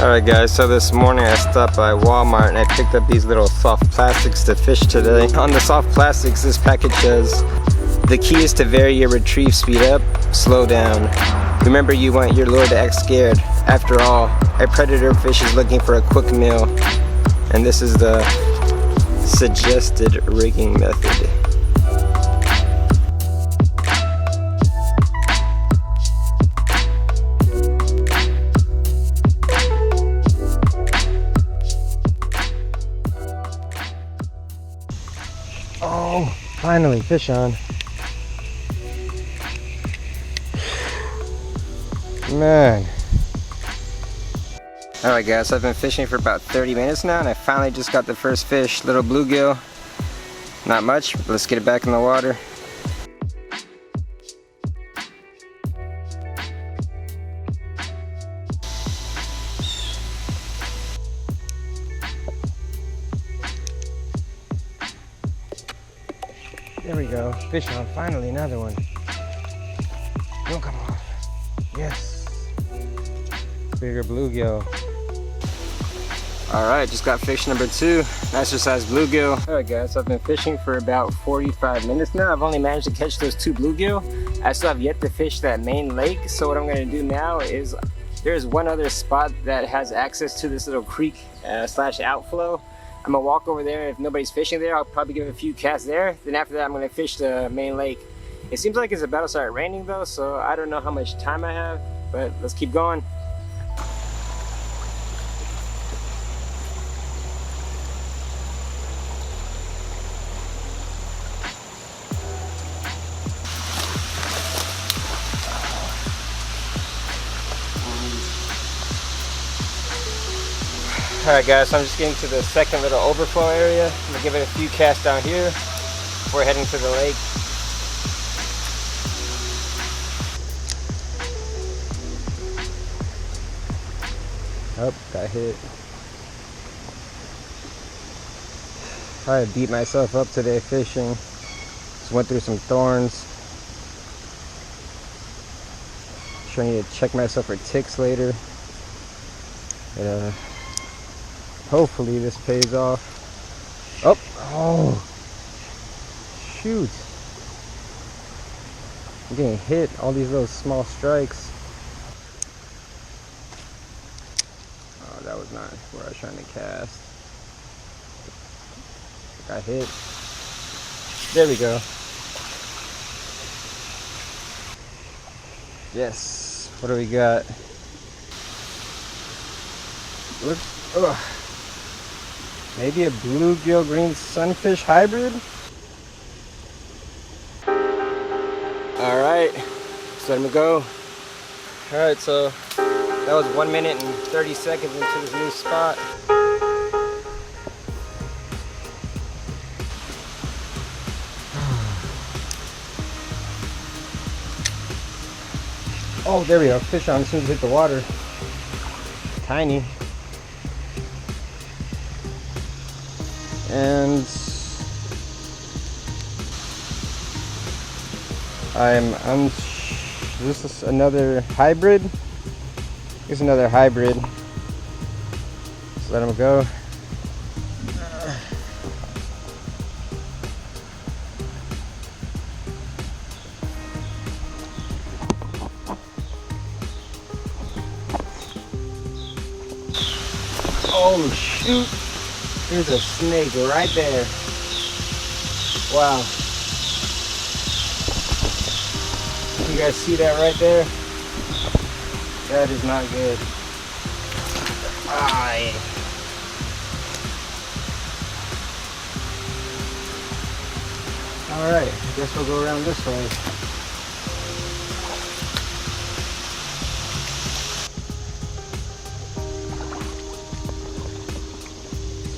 Alright guys, so this morning I stopped by Walmart and I picked up these little soft plastics to fish today. On the soft plastics, this package says, the key is to vary your retrieve speed up, slow down. Remember, you want your lure to act scared. After all, a predator fish is looking for a quick meal. And this is the suggested rigging method. Oh, finally, fish on. Man. Alright guys, so I've been fishing for about 30 minutes now and I finally just got the first fish, little bluegill. Not much, but let's get it back in the water. There we go, fish on, finally another one. Don't come off. Yes. Bigger bluegill. Alright, just got fish number 2. Nicer sized bluegill. Alright guys, so I've been fishing for about 45 minutes now. I've only managed to catch those 2 bluegill. I still have yet to fish that main lake. So what I'm going to do now is, there's one other spot that has access to this little creek slash outflow. I'm gonna walk over there. If nobody's fishing there, I'll probably give a few casts there. Then after that, I'm gonna fish the main lake. It seems like it's about to start raining though, so I don't know how much time I have, but let's keep going. Alright guys, so I'm just getting to the second little overflow area. I'm gonna give it a few casts down here before heading to the lake. Oh, got hit. I beat myself up today fishing. Just went through some thorns. Sure, I need to check myself for ticks later. But, hopefully this pays off. Oh, shoot. I'm getting hit, all these little small strikes. Oh, that was not where I was trying to cast. Got hit. There we go. Yes, what do we got? Looks, maybe a bluegill green sunfish hybrid? Alright, let's let him go. Alright, so that was 1 minute and 30 seconds into this new spot. Oh, there we go, fish on as soon as it hit the water. Tiny. And this is another hybrid. Here's another hybrid. Just let him go. Oh shoot! There's a snake right there. Wow. You guys see that right there? That is not good. Yeah. Alright, I guess we'll go around this way.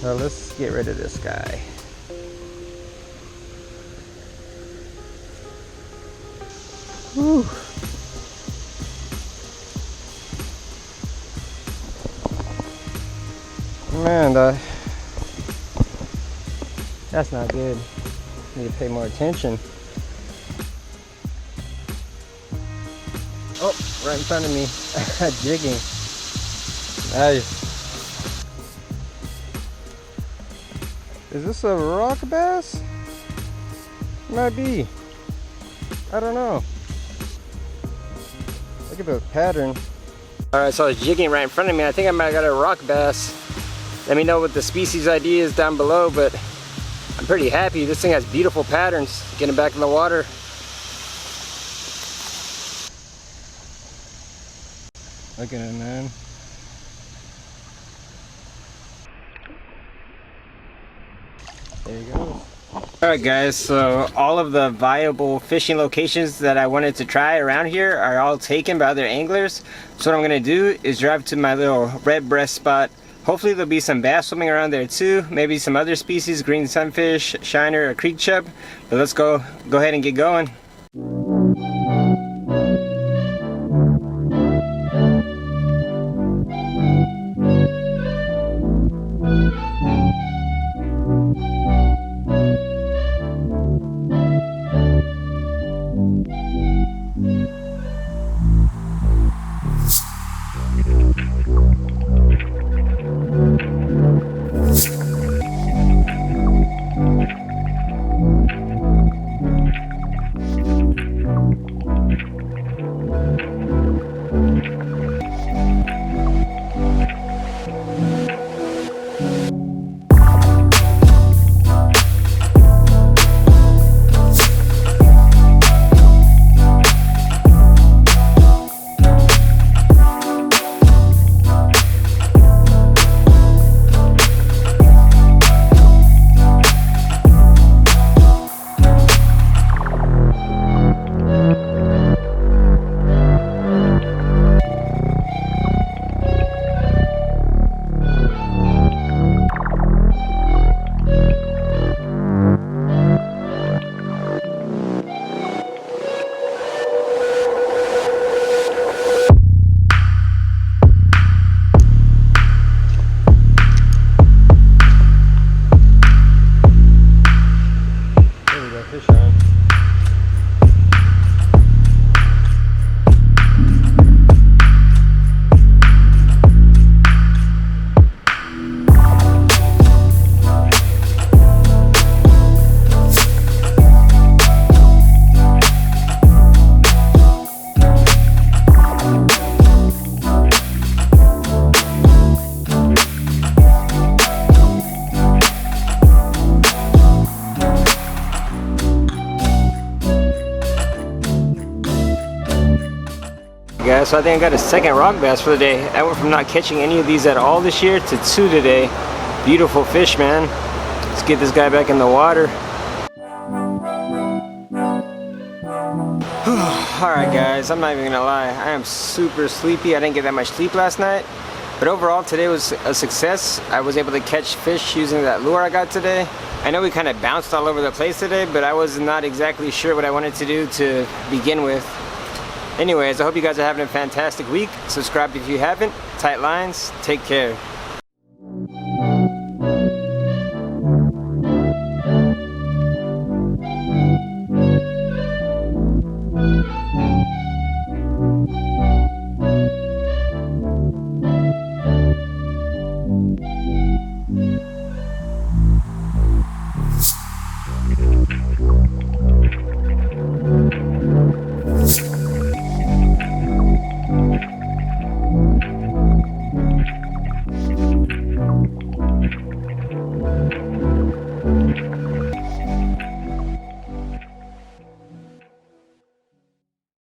So let's get rid of this guy. Whew. Man, that's not good. Need to pay more attention. Oh, right in front of me, jigging. Hey. Is this a rock bass? Might be. I don't know. Look at the pattern. Alright, so it's jigging right in front of me. I think I might have got a rock bass. Let me know what the species ID is down below, but I'm pretty happy. This thing has beautiful patterns. Getting back in the water. Look at it, man. There you go. Alright guys, so all of the viable fishing locations that I wanted to try around here are all taken by other anglers. So what I'm going to do is drive to my little red breast spot. Hopefully there'll be some bass swimming around there too. Maybe some other species, green sunfish, shiner, or creek chub. But let's go ahead and get going. Guys, so I think I got a second rock bass for the day. I went from not catching any of these at all this year to 2 today. Beautiful fish, man. Let's get this guy back in the water. Alright guys, I'm not even gonna lie. I am super sleepy. I didn't get that much sleep last night. But overall, today was a success. I was able to catch fish using that lure I got today. I know we kind of bounced all over the place today, but I was not exactly sure what I wanted to do to begin with. Anyways, I hope you guys are having a fantastic week. Subscribe if you haven't. Tight lines. Take care.